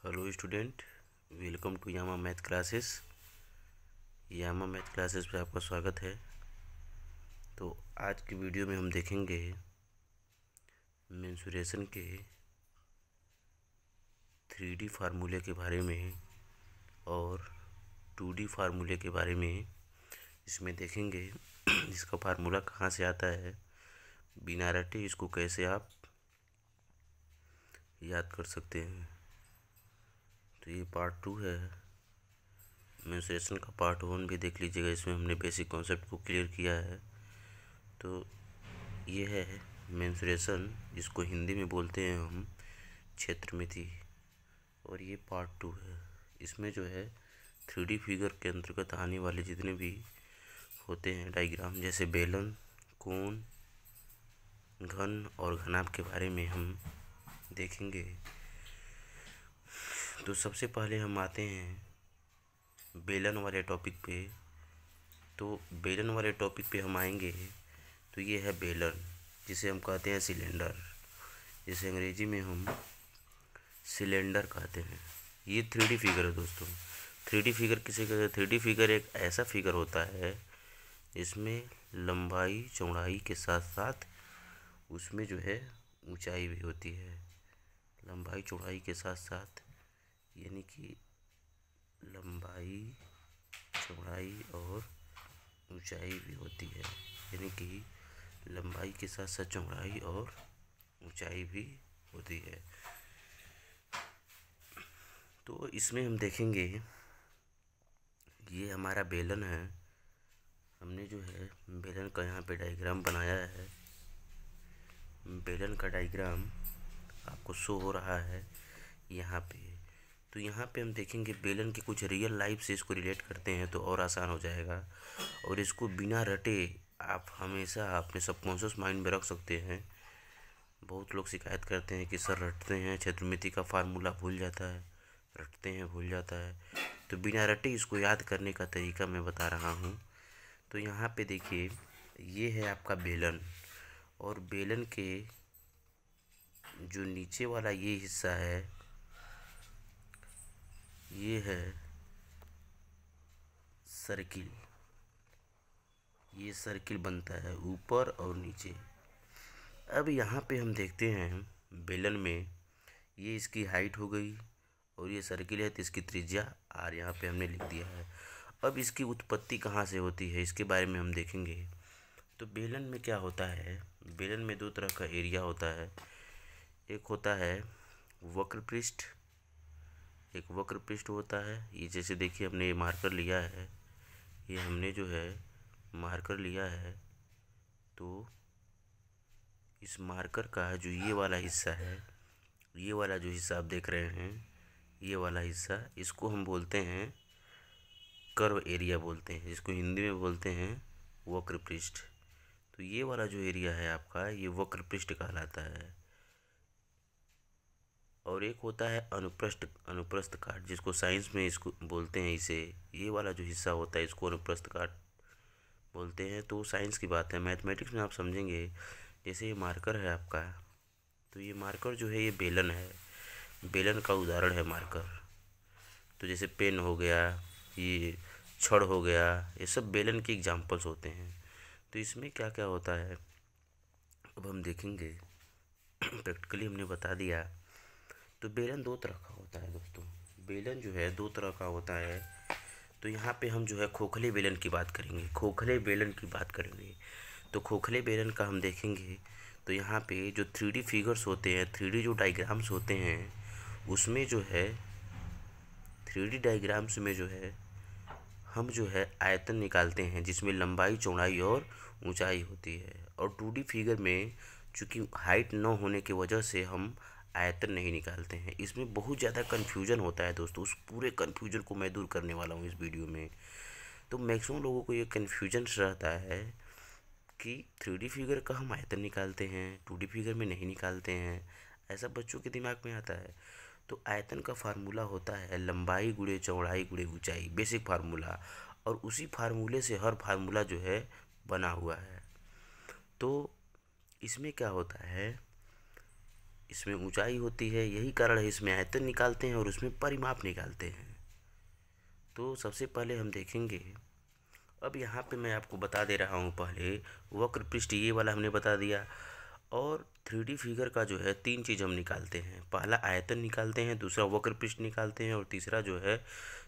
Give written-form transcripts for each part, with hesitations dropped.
Hello student, welcome to Yama math classes. Yama math classes पे आपका स्वागत है। तो आज की वीडियो में हम देखेंगे मेंसुरेशन के 3D फार्मूले के बारे में और 2D फार्मूले के बारे में। इसमें देखेंगे इसका फार्मूला कहाँ से आता है, बिना रटे इसको कैसे आप याद कर सकते हैं। तो ये पार्ट 2 है। मेंसुरेशन का पार्ट 1 भी देख लीजिएगा, इसमें हमने बेसिक कॉन्सेप्ट को क्लियर किया है। तो ये है मेंसुरेशन, जिसको हिंदी में बोलते हैं हम क्षेत्रमिति, और ये पार्ट 2 है। इसमें जो है 3D फिगर के अंतर्गत आने वाले जितने भी होते हैं डायग्राम, जैसे बेलन, कोण, घन और घनाभ के बारे में हम देखेंगे। तो सबसे पहले हम आते हैं बेलन वाले टॉपिक पे। तो बेलन वाले टॉपिक पे हम आएंगे तो ये है बेलन, जिसे हम कहते हैं सिलेंडर, जिसे अंग्रेजी में हम सिलेंडर कहते हैं। ये 3D फिगर है दोस्तों। 3D फिगर किसे कहते हैं? 3D फिगर एक ऐसा फिगर होता है जिसमें लंबाई चौड़ाई के साथ साथ उसमें जो है ऊंचाई भी होती है। लंबाई चौड़ाई के साथ साथ यानी कि लंबाई चौड़ाई और ऊंचाई भी होती है, यानी कि लंबाई के साथ साथ चौड़ाई और ऊंचाई भी होती है। तो इसमें हम देखेंगे ये हमारा बेलन है। हमने जो है बेलन का यहाँ पे डायग्राम बनाया है। बेलन का डायग्राम आपको शो हो रहा है यहाँ पे। तो यहाँ पे हम देखेंगे बेलन के कुछ रियल लाइफ से इसको रिलेट करते हैं तो और आसान हो जाएगा। और इसको बिना रटे आप हमेशा अपने सबकॉन्शियस माइंड में रख सकते हैं। बहुत लोग शिकायत करते हैं कि सर रटते हैं, क्षेत्रमिति का फार्मूला भूल जाता है, रटते हैं भूल जाता है। तो बिना रटे इसको याद करने का तरीका मैं बता रहा हूँ। तो यहाँ पे देखिए, ये है आपका बेलन, और बेलन के जो नीचे वाला ये हिस्सा है, ये है सर्किल। ये सर्किल बनता है ऊपर और नीचे। अब यहाँ पे हम देखते हैं बेलन में ये इसकी हाइट हो गई और ये सर्किल है तो इसकी त्रिज्या आर यहाँ पे हमने लिख दिया है। अब इसकी उत्पत्ति कहाँ से होती है इसके बारे में हम देखेंगे। तो बेलन में क्या होता है, बेलन में दो तरह का एरिया होता है। एक होता है वक्र पृष्ठ, एक वक्र पृष्ठ होता है। ये जैसे देखिए हमने ये मार्कर लिया है, ये हमने जो है मार्कर लिया है। तो इस मार्कर का जो ये वाला हिस्सा है, ये वाला जो हिस्सा आप देख रहे हैं, ये वाला हिस्सा, इसको हम बोलते हैं कर्व एरिया बोलते हैं, जिसको हिंदी में बोलते हैं वक्र पृष्ठ। तो ये वाला जो एरिया है आपका, ये वक्र पृष्ठ कहलाता है। और एक होता है अनुप्रस्थ काट, जिसको साइंस में इसको बोलते हैं इसे, ये वाला जो हिस्सा होता है इसको अनुप्रस्थ काट बोलते हैं। तो साइंस की बात है, मैथमेटिक्स में आप समझेंगे। जैसे ये मार्कर है आपका, तो ये मार्कर जो है ये बेलन है, बेलन का उदाहरण है मार्कर। तो जैसे पेन हो गया, ये छड़ हो गया, ये सब बेलन के एग्जाम्पल्स होते हैं। तो इसमें क्या क्या होता है अब हम देखेंगे। प्रैक्टिकली हमने बता दिया। तो बेलन दो तरह का होता है दोस्तों। बेलन जो है दो तरह का होता है। तो यहाँ पे हम जो है खोखले बेलन की बात करेंगे, खोखले बेलन की बात करेंगे। तो खोखले बेलन का हम देखेंगे तो यहाँ पे जो 3D फिगर्स होते हैं, 3D जो डायग्राम्स होते हैं, उसमें जो है 3D डायग्राम्स में जो है हम जो है आयतन निकालते हैं, जिसमें लंबाई चौड़ाई और ऊंचाई होती है। और 2D फिगर में चूँकि हाइट न होने की वजह से हम आयतन नहीं निकालते हैं। इसमें बहुत ज़्यादा कन्फ्यूजन होता है दोस्तों। उस पूरे कन्फ्यूजन को मैं दूर करने वाला हूँ इस वीडियो में। तो मैक्सिमम लोगों को ये कन्फ्यूजन रहता है कि 3D फिगर का हम आयतन निकालते हैं, 2D फिगर में नहीं निकालते हैं, ऐसा बच्चों के दिमाग में आता है। तो आयतन का फार्मूला होता है लंबाई गुणे चौड़ाई गुणे ऊंचाई, बेसिक फार्मूला। और उसी फार्मूले से हर फार्मूला जो है बना हुआ है। तो इसमें क्या होता है, इसमें ऊंचाई होती है, यही कारण है इसमें आयतन निकालते हैं और उसमें परिमाप निकालते हैं। तो सबसे पहले हम देखेंगे, अब यहाँ पे मैं आपको बता दे रहा हूँ, पहले वक्र पृष्ठ ये वाला हमने बता दिया। और 3D फिगर का जो है 3 चीज़ हम निकालते हैं, पहला आयतन निकालते हैं, दूसरा वक्र पृष्ठ निकालते हैं और तीसरा जो है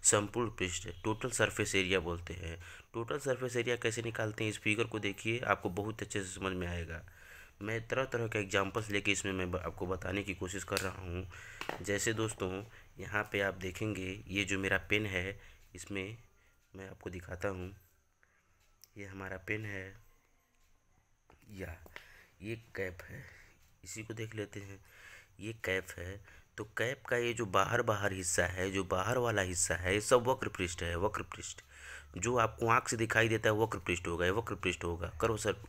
संपूर्ण पृष्ठ, टोटल सरफेस एरिया बोलते हैं। टोटल सरफेस एरिया कैसे निकालते हैं, इस फिगर को देखिए, आपको बहुत अच्छे से समझ में आएगा। मैं तरह तरह के एग्जांपल्स लेके इसमें मैं आपको बताने की कोशिश कर रहा हूँ। जैसे दोस्तों यहाँ पे आप देखेंगे, ये जो मेरा पेन है, इसमें मैं आपको दिखाता हूँ, ये हमारा पेन है या ये कैप है, इसी को देख लेते हैं। ये कैप है, तो कैप का ये जो बाहर बाहर हिस्सा है, जो बाहर वाला हिस्सा है, ये सब वक्र पृष्ठ है। वक्र पृष्ठ जो आपको आँख से दिखाई देता है वक्र पृष्ठ होगा, ये वक्र पृष्ठ होगा,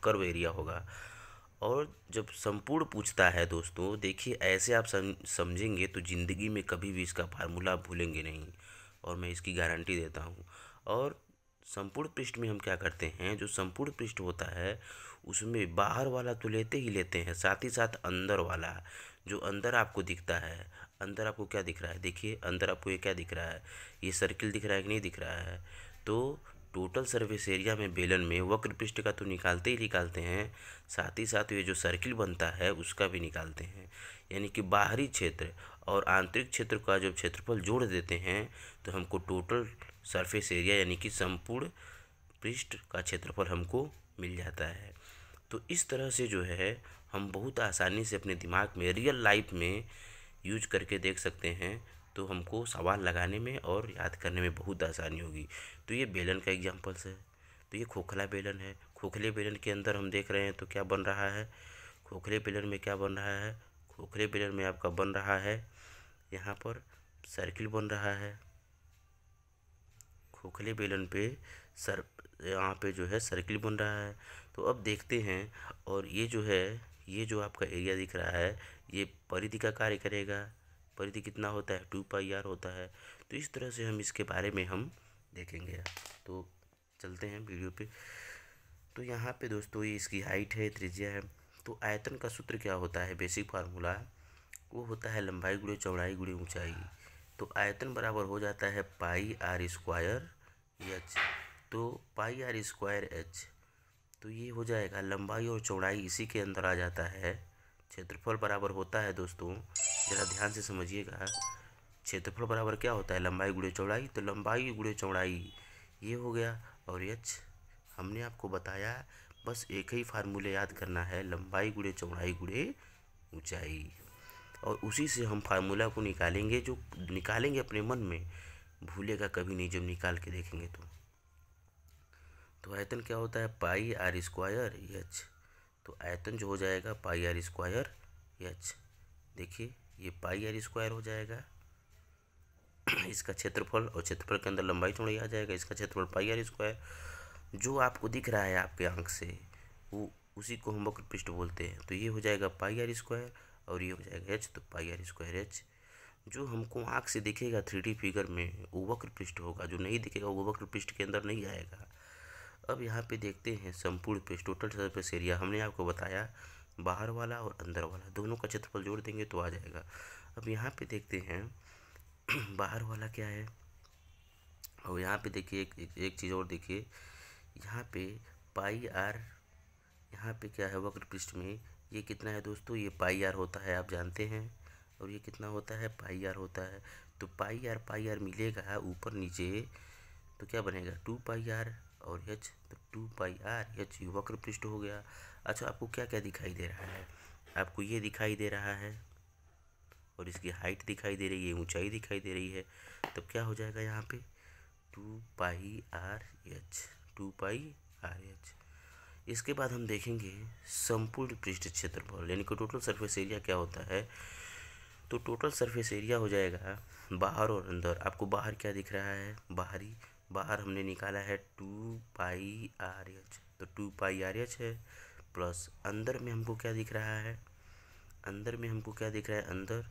कर्व एरिया होगा। और जब संपूर्ण पूछता है दोस्तों, देखिए ऐसे आप समझेंगे तो ज़िंदगी में कभी भी इसका फार्मूला आप भूलेंगे नहीं, और मैं इसकी गारंटी देता हूँ। और संपूर्ण पृष्ठ में हम क्या करते हैं, जो संपूर्ण पृष्ठ होता है उसमें बाहर वाला तो लेते ही लेते हैं, साथ ही साथ अंदर वाला, जो अंदर आपको दिखता है, अंदर आपको क्या दिख रहा है, देखिए अंदर आपको ये क्या दिख रहा है, ये सर्किल दिख रहा है कि नहीं दिख रहा है। तो टोटल सरफेस एरिया में बेलन में वक्र पृष्ठ का तो निकालते ही निकालते हैं, साथ ही साथ ये जो सर्किल बनता है उसका भी निकालते हैं। यानी कि बाहरी क्षेत्र और आंतरिक क्षेत्र का जब क्षेत्रफल जोड़ देते हैं तो हमको टोटल सरफेस एरिया यानी कि संपूर्ण पृष्ठ का क्षेत्रफल हमको मिल जाता है। तो इस तरह से जो है हम बहुत आसानी से अपने दिमाग में रियल लाइफ में यूज करके देख सकते हैं, तो हमको सवाल लगाने में और याद करने में बहुत आसानी होगी। तो ये बेलन का एग्जांपल्स है। तो ये खोखला बेलन है, खोखले बेलन के अंदर हम देख रहे हैं तो क्या बन रहा है, खोखले बेलन में क्या बन रहा है, खोखले बेलन में आपका बन रहा है यहाँ पर सर्किल बन रहा है, खोखले बेलन पे यहाँ पे जो है सर्किल बन रहा है। तो अब देखते हैं, और ये जो है, ये जो आपका एरिया दिख रहा है, ये परिधि का कार्य करेगा। परिधि कितना होता है, 2πr होता है। तो इस तरह से हम इसके बारे में हम देखेंगे। तो चलते हैं वीडियो पे। तो यहाँ पे दोस्तों ये इसकी हाइट है, त्रिज्या है। तो आयतन का सूत्र क्या होता है, बेसिक फार्मूला वो होता है लंबाई गुणे चौड़ाई गुणे ऊंचाई। तो आयतन बराबर हो जाता है πr² h। तो πr² h, तो ये हो जाएगा लंबाई और चौड़ाई इसी के अंदर आ जाता है। क्षेत्रफल बराबर होता है दोस्तों, ज़रा ध्यान से समझिएगा, क्षेत्रफल बराबर क्या होता है, लंबाई गुणे चौड़ाई। तो लंबाई गुणे चौड़ाई ये हो गया, और h हमने आपको बताया, बस एक ही फार्मूले याद करना है, लंबाई गुणे चौड़ाई गुणे ऊंचाई। और उसी से हम फार्मूला को निकालेंगे, जो निकालेंगे अपने मन में, भूलेगा कभी नहीं जब निकाल के देखेंगे तो आयतन क्या होता है, πr² h। तो आयतन जो हो जाएगा πr² h। देखिए ये πr² हो जाएगा इसका क्षेत्रफल, और क्षेत्रफल के अंदर लंबाई चौड़ाई आ जाएगा, इसका क्षेत्रफल πr²। जो आपको दिख रहा है आपके आंख से, वो उसी को हम वक्र पृष्ठ बोलते हैं। तो ये हो जाएगा πr², और ये हो जाएगा h, तो πr² h। जो हमको आँख से दिखेगा 3D फिगर में वो वक्र पृष्ठ होगा, जो नहीं दिखेगा वो वक्र पृष्ठ के अंदर नहीं आएगा। अब यहाँ पे देखते हैं संपूर्ण पृष्ठ, टोटल सरफेस एरिया। हमने आपको बताया बाहर वाला और अंदर वाला दोनों का क्षेत्रफल जोड़ देंगे तो आ जाएगा। अब यहाँ पे देखते हैं बाहर वाला क्या है, और यहाँ पे देखिए एक चीज़ और देखिए, यहाँ पे πr, यहाँ पे क्या है वक्र पृष्ठ में, ये कितना है दोस्तों, ये πr होता है, आप जानते हैं। और ये कितना होता है, πr होता है। तो πr मिलेगा ऊपर नीचे, तो क्या बनेगा 2πr और h, तो 2πr h वक्र पृष्ठ हो गया। अच्छा, आपको क्या क्या दिखाई दे रहा है, आपको ये दिखाई दे रहा है, और इसकी हाइट दिखाई दे रही है, ऊंचाई दिखाई दे रही है। तो क्या हो जाएगा यहाँ पे 2πr h। इसके बाद हम देखेंगे संपूर्ण पृष्ठ क्षेत्रफल, यानी कि टोटल सरफेस एरिया क्या होता है। तो टोटल सरफेस एरिया हो जाएगा बाहर और अंदर। आपको बाहर क्या दिख रहा है, बाहर हमने निकाला है 2πr h, तो 2πr h है, प्लस अंदर में हमको क्या दिख रहा है, अंदर में हमको क्या दिख रहा है, अंदर,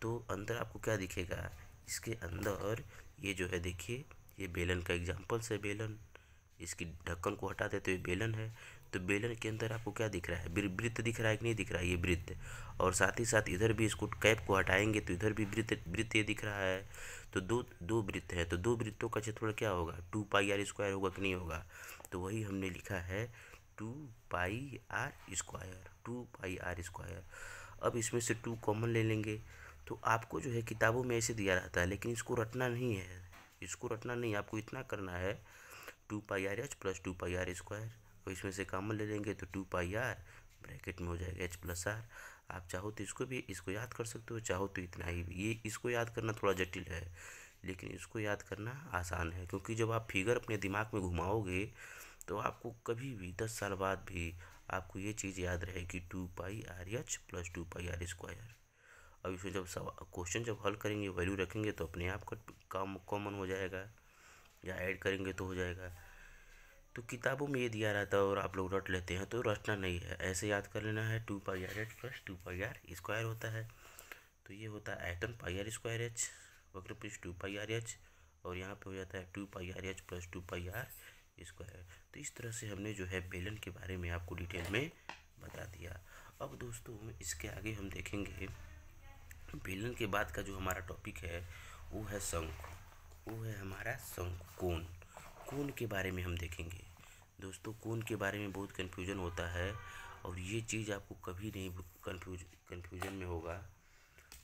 तो अंदर आपको क्या दिखेगा, इसके अंदर ये जो है देखिए, ये बेलन का एग्जाम्पल्स है, बेलन, इसकी ढक्कन को हटा दे तो ये बेलन है। तो बेलन के अंदर आपको क्या दिख रहा है, वृत्त दिख रहा है कि नहीं दिख रहा है, ये वृत्त। और साथ ही साथ इधर भी इसको कैप को हटाएंगे तो इधर भी वृत्त ये दिख रहा है। तो दो दो वृत्त है, तो दो वृत्तों का क्षेत्रफल क्या होगा, 2πr² होगा कि नहीं होगा। तो वही हमने लिखा है 2πr², 2πr²। अब इसमें से 2 कॉमन ले लेंगे। तो आपको जो है किताबों में ऐसे दिया रहता है, लेकिन इसको रटना नहीं है, इसको रटना नहीं, आपको इतना करना है 2πrh + 2πr²। और इसमें से कॉमन ले लेंगे तो 2πr ब्रैकेट में हो जाएगा h+r। आप चाहो तो इसको याद कर सकते हो, चाहो तो इतना ही। ये इसको याद करना थोड़ा जटिल है, लेकिन इसको याद करना आसान है, क्योंकि जब आप फिगर अपने दिमाग में घुमाओगे तो आपको कभी भी 10 साल बाद भी आपको ये चीज़ याद रहेगी 2πrh + 2πr²। अब इसमें जब क्वेश्चन जब हल करेंगे, वैल्यू रखेंगे तो अपने आप काम कॉमन हो जाएगा, या ऐड करेंगे तो हो जाएगा। तो किताबों में ये दिया रहता है और आप लोग रट लेते हैं, तो रटना नहीं है, ऐसे याद कर लेना है। 2πrh + 2πr² होता है। तो ये होता है आयतन πr²h, वक्रपृष्ठ 2πrh, और यहाँ पे हो जाता है 2πrh + 2πr²। तो इस तरह से हमने जो है बेलन के बारे में आपको डिटेल में बता दिया। अब दोस्तों इसके आगे हम देखेंगे बेलन के बाद का जो हमारा टॉपिक है वो है शंकु, वो है हमारा शंकु, कोण। कोण के बारे में हम देखेंगे। दोस्तों कोण के बारे में बहुत कन्फ्यूजन होता है, और ये चीज़ आपको कभी नहीं कन्फ्यूजन में होगा।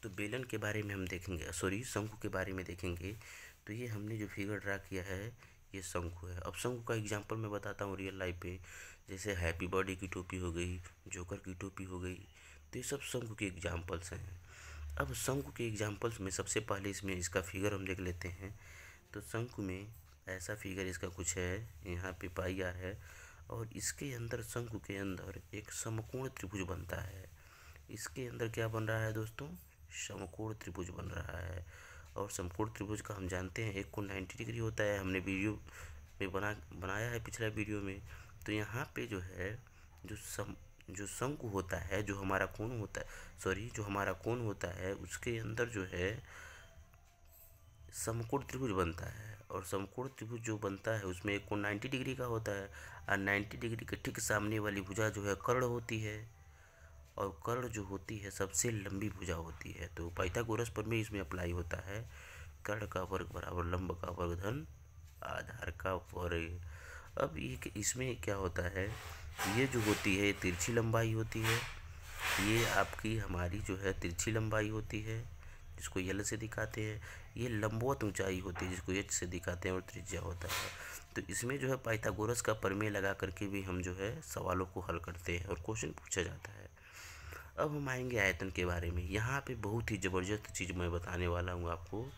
तो बेलन के बारे में हम देखेंगे, सॉरी शंकु के बारे में देखेंगे। तो ये हमने जो फिगर ड्रा किया है ये शंकु है। अब शंकु का एग्जांपल मैं बताता हूँ रियल लाइफ पे, जैसे हैप्पी बर्थडे की टोपी हो गई, जोकर की टोपी हो गई, तो ये सब शंकु के एग्जाम्पल्स हैं। अब शंकु के एग्जाम्पल्स में सबसे पहले इसमें इसका फिगर हम देख लेते हैं। तो शंकु में ऐसा फिगर इसका कुछ है, यहाँ पे πr है, और इसके अंदर शंकु के अंदर एक समकोण त्रिभुज बनता है। इसके अंदर क्या बन रहा है दोस्तों, समकोण त्रिभुज बन रहा है। और समकोण त्रिभुज का हम जानते हैं एक कोण 90 डिग्री होता है, हमने वीडियो में बनाया है पिछला वीडियो में। तो यहाँ पे जो है जो शंकु होता है, जो हमारा कोण होता है, सॉरी जो हमारा कोण होता है, उसके अंदर जो है समकोण त्रिभुज बनता है। और समकोण त्रिभुज जो बनता है उसमें एक कोण 90 डिग्री का होता है, और 90 डिग्री के ठीक सामने वाली भुजा जो है कर्ण होती है, और कर्ण जो होती है सबसे लंबी भुजा होती है। तो पाइथागोरस प्रमेय इसमें अप्लाई होता है, कर्ण का वर्ग बराबर लंब का वर्ग धन आधार का वर्ग। अब ये इसमें क्या होता है, ये जो होती है तिरछी लंबाई होती है, ये आपकी हमारी जो है तिरछी लंबाई होती है जिसको L से दिखाते हैं। ये लंबवत ऊंचाई होती है जिसको H से दिखाते हैं, और त्रिज्या होता है। तो इसमें जो है पाइथागोरस का प्रमेय लगा करके भी हम जो है सवालों को हल करते हैं और क्वेश्चन पूछा जाता है। अब हम आएंगे आयतन के बारे में। यहाँ पे बहुत ही ज़बरदस्त चीज़ मैं बताने वाला हूँ आपको,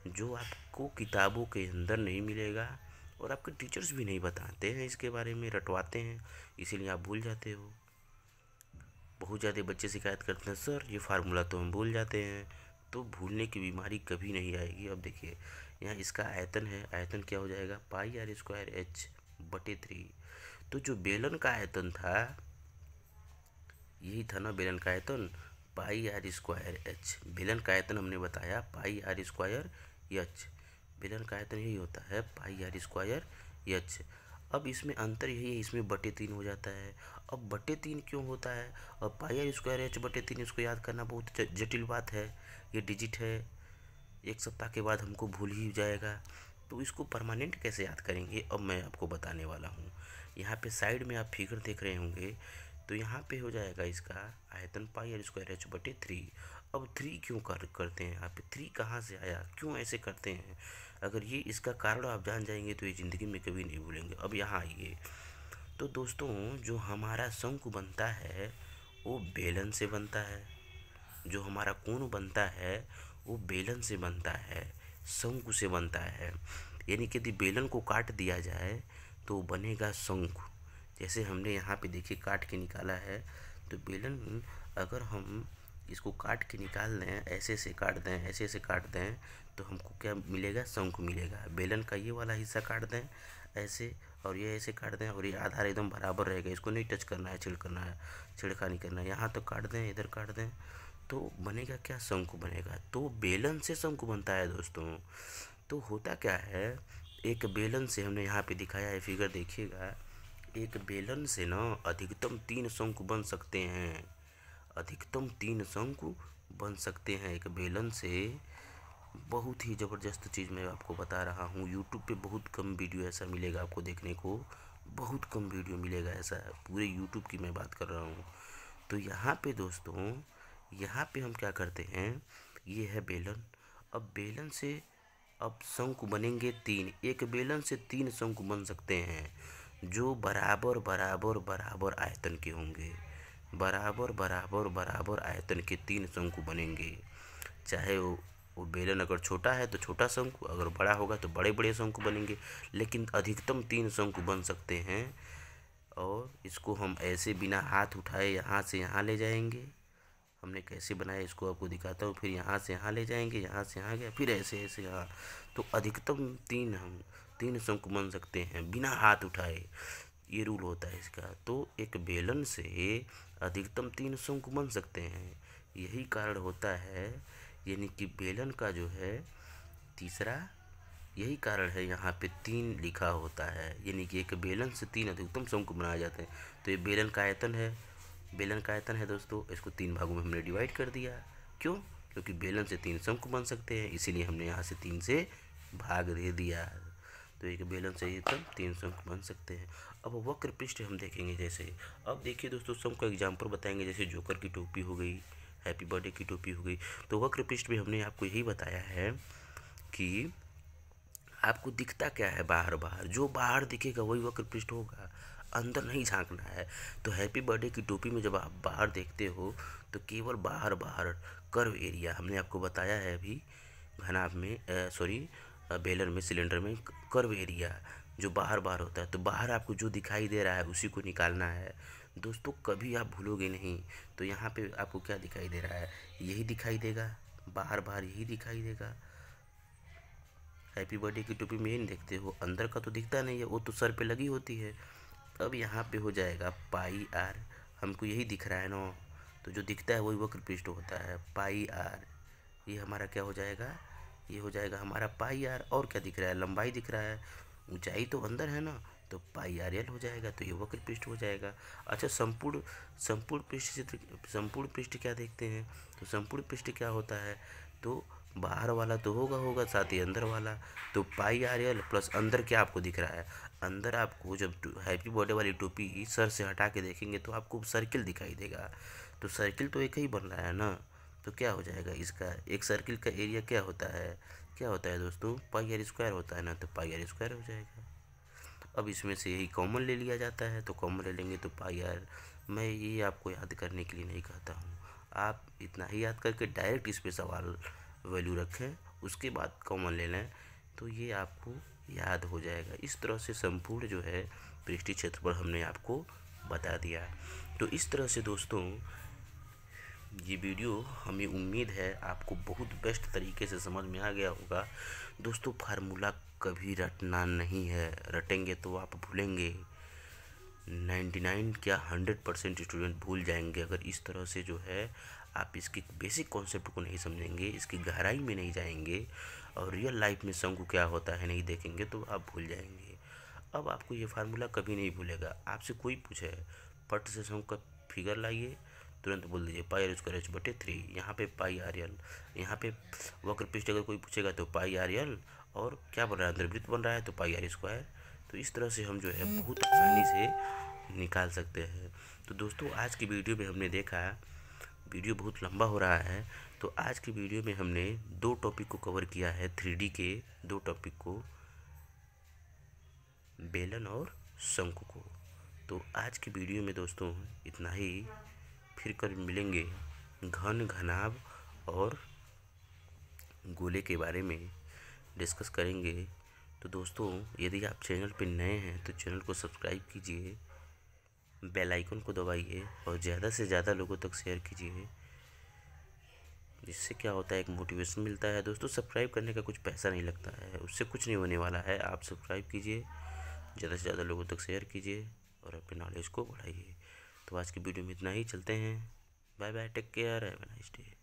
जो आपको किताबों के अंदर नहीं मिलेगा, और आपके टीचर्स भी नहीं बताते हैं इसके बारे में, रटवाते हैं, इसीलिए आप भूल जाते हो। बहुत ज़्यादा बच्चे शिकायत करते हैं, सर ये फार्मूला तो हम भूल जाते हैं। तो भूलने की बीमारी कभी नहीं आएगी। अब देखिए यहाँ इसका आयतन है, आयतन क्या हो जाएगा πr²h/3। तो जो बेलन का आयतन था यही था ना, बेलन का आयतन πr²h। बेलन का आयतन हमने बताया πr²h, बेलन का आयतन यही होता है πr²h। अब इसमें अंतर यही है, इसमें बटे 3 हो जाता है। अब बटे 3 क्यों होता है, और πr²h/3 इसको याद करना बहुत जटिल बात है, ये डिजिट है, एक सप्ताह के बाद हमको भूल ही जाएगा। तो इसको परमानेंट कैसे याद करेंगे, अब मैं आपको बताने वाला हूँ। यहाँ पे साइड में आप फिगर देख रहे होंगे, तो यहाँ पे हो जाएगा इसका आयतन πr²h/3। अब 3 क्यों करते हैं यहाँ पे, 3 कहाँ से आया, क्यों ऐसे करते हैं, अगर ये इसका कारण आप जान जाएंगे तो ये ज़िंदगी में कभी नहीं भूलेंगे। अब यहाँ आइए, तो दोस्तों जो हमारा शंकु बनता है वो बेलन से बनता है, जो हमारा कोण बनता है वो बेलन से बनता है, शंकु से बनता है। यानी कि यदि बेलन को काट दिया जाए तो बनेगा शंकु। जैसे हमने यहाँ पे देखिए काट के निकाला है, तो बेलन अगर हम इसको काट के निकाल दें, ऐसे से काट दें, ऐसे से काट दें, तो हमको क्या मिलेगा, शंकु मिलेगा। बेलन का ये वाला हिस्सा काट दें ऐसे, और ये ऐसे काट दें, और ये आधार एकदम बराबर रहेगा, इसको नहीं टच करना है, छिड़खानी करना है। यहाँ तो काट दें, इधर काट दें, तो बनेगा क्या, शंकु बनेगा। तो बेलन से शंकु बनता है दोस्तों। तो होता क्या है, एक बेलन से हमने यहाँ पे दिखाया है फिगर, देखिएगा एक बेलन से ना अधिकतम 3 शंकु बन सकते हैं। अधिकतम 3 शंकु बन सकते हैं एक बेलन से। बहुत ही ज़बरदस्त चीज़ मैं आपको बता रहा हूँ। यूट्यूब पे बहुत कम वीडियो ऐसा मिलेगा आपको देखने को, बहुत कम वीडियो मिलेगा ऐसा, पूरे यूट्यूब की मैं बात कर रहा हूँ। तो यहाँ पे दोस्तों, यहाँ पे हम क्या करते हैं, ये है बेलन। अब बेलन से अब शंकु बनेंगे 3। एक बेलन से 3 शंकु बन सकते हैं जो बराबर बराबर बराबर आयतन के होंगे। बराबर बराबर बराबर आयतन के 3 शंकु बनेंगे। चाहे वो बेलन अगर छोटा है तो छोटा शंकु, अगर बड़ा होगा तो बड़े बड़े शंकु बनेंगे, लेकिन अधिकतम 3 शंकु बन सकते हैं। और इसको हम ऐसे बिना हाथ उठाए यहाँ से यहाँ ले जाएंगे। हमने कैसे बनाया इसको आपको दिखाता हूँ। फिर यहाँ से यहाँ ले जाएंगे, यहाँ से यहाँ गया, फिर ऐसे ऐसे यहाँ। तो अधिकतम 3 शंकु बन सकते हैं बिना हाथ उठाए, ये रूल होता है इसका। तो एक बेलन से अधिकतम 3 शंकु बन सकते हैं, यही कारण होता है। यानी कि बेलन का जो है तीसरा, यही कारण है यहाँ पे 3 लिखा होता है। यानी कि एक बेलन से 3 अधिकतम शंकु बनाए जाते हैं। तो ये बेलन का आयतन है, बेलन का आयतन है दोस्तों। इसको 3 भागों में हमने डिवाइड कर दिया। क्यों? क्योंकि बेलन से 3 शंकु बन सकते हैं, इसीलिए हमने यहाँ से 3 से भाग दे दिया। तो एक बेलन से अधिकतम 3 शंकु बन सकते हैं। अब वक्र पृष्ठ हम देखेंगे। जैसे अब देखिए दोस्तों, सबको एग्जाम्पल बताएंगे। जैसे जोकर की टोपी हो गई, हैप्पी बर्थडे की टोपी हो गई। तो वक्र पृष्ठ में हमने आपको यही बताया है कि आपको दिखता क्या है बाहर बाहर, जो बाहर दिखेगा वही वक्र पृष्ठ होगा, अंदर नहीं झांकना है। तो हैप्पी बर्थडे की टोपी में जब आप बाहर देखते हो तो केवल बाहर बाहर कर्व एरिया, हमने आपको बताया है अभी घनाभ में, बेलन में, सिलेंडर में कर्व एरिया जो बाहर बाहर होता है। तो बाहर आपको जो दिखाई दे रहा है उसी को निकालना है दोस्तों, कभी आप भूलोगे नहीं। तो यहाँ पे आपको क्या दिखाई दे रहा है, यही दिखाई देगा, बाहर बाहर यही दिखाई देगा। हैप्पी बर्थडे की टोपी में ही नहीं देखते हो, अंदर का तो दिखता नहीं है, वो तो सर पे लगी होती है। अब यहाँ पे हो जाएगा पाई आर, हमको यही दिख रहा है ना, तो जो दिखता है वही वक्र पृष्ठ होता है, पाई आर। ये हमारा क्या हो जाएगा, ये हो जाएगा हमारा पाई आर। और क्या दिख रहा है, लंबाई दिख रहा है, ऊंचाई तो अंदर है ना, तो पाई आर एल हो जाएगा। तो ये वक्र पृष्ठ हो जाएगा। अच्छा, संपूर्ण संपूर्ण पृष्ठ चित्र, संपूर्ण पृष्ठ क्या देखते हैं, तो संपूर्ण पृष्ठ क्या होता है, तो बाहर वाला तो होगा साथ ही अंदर वाला। तो पाई आर एल प्लस अंदर क्या आपको दिख रहा है, अंदर आपको जब हैप्पी बर्थडे वाली टोपी सर से हटा के देखेंगे तो आपको सर्किल दिखाई देगा। तो सर्किल तो एक ही बन रहा है ना, तो क्या हो जाएगा इसका, एक सर्किल का एरिया क्या होता है, क्या होता है दोस्तों, पाई आर स्क्वायर होता है ना, तो पाई आर स्क्वायर हो जाएगा। अब इसमें से यही कॉमन ले लिया जाता है, तो कॉमन ले लेंगे तो पाई आर। मैं ये आपको याद करने के लिए नहीं कहता हूँ, आप इतना ही याद करके डायरेक्ट इस पे सवाल वैल्यू रखें, उसके बाद कॉमन ले लें, तो ये आपको याद हो जाएगा। इस तरह से संपूर्ण जो है पृष्ठीय क्षेत्रफल हमने आपको बता दिया। तो इस तरह से दोस्तों ये वीडियो, हमें उम्मीद है आपको बहुत बेस्ट तरीके से समझ में आ गया होगा। दोस्तों फार्मूला कभी रटना नहीं है, रटेंगे तो आप भूलेंगे। 99 क्या 100% स्टूडेंट भूल जाएंगे अगर इस तरह से जो है आप इसकी बेसिक कॉन्सेप्ट को नहीं समझेंगे, इसकी गहराई में नहीं जाएंगे और रियल लाइफ में शंकु क्या होता है नहीं देखेंगे तो आप भूल जाएंगे। अब आपको ये फार्मूला कभी नहीं भूलेगा। आपसे कोई पूछे पट से शंकु का फिगर लाइए, तुरंत बोल दीजिए पाई आर स्क्वायर एच बटे 3, यहाँ पे पाई आर एल, यहाँ पे वक्र पृष्ठ अगर कोई पूछेगा तो पाई आर एल, और क्या बन रहा है, अंतर्वृत्त बन रहा है तो पाई आर स्क्वायर। तो इस तरह से हम जो है बहुत आसानी से निकाल सकते हैं। तो दोस्तों आज की वीडियो में हमने देखा, वीडियो बहुत लंबा हो रहा है, तो आज की वीडियो में हमने 2 टॉपिक को कवर किया है, 3D के 2 टॉपिक को, बेलन और शंकु को। तो आज की वीडियो में दोस्तों इतना ही, फिर कर मिलेंगे घन, घनाभ और गोले के बारे में डिस्कस करेंगे। तो दोस्तों यदि आप चैनल पर नए हैं तो चैनल को सब्सक्राइब कीजिए, बेल आइकन को दबाइए और ज़्यादा से ज़्यादा लोगों तक शेयर कीजिए, जिससे क्या होता है एक मोटिवेशन मिलता है। दोस्तों सब्सक्राइब करने का कुछ पैसा नहीं लगता है, उससे कुछ नहीं होने वाला है। आप सब्सक्राइब कीजिए, ज़्यादा से ज़्यादा लोगों तक शेयर कीजिए और अपने नॉलेज को बढ़ाइए। तो आज की वीडियो में इतना ही, चलते हैं, bye bye, take care, have a nice day.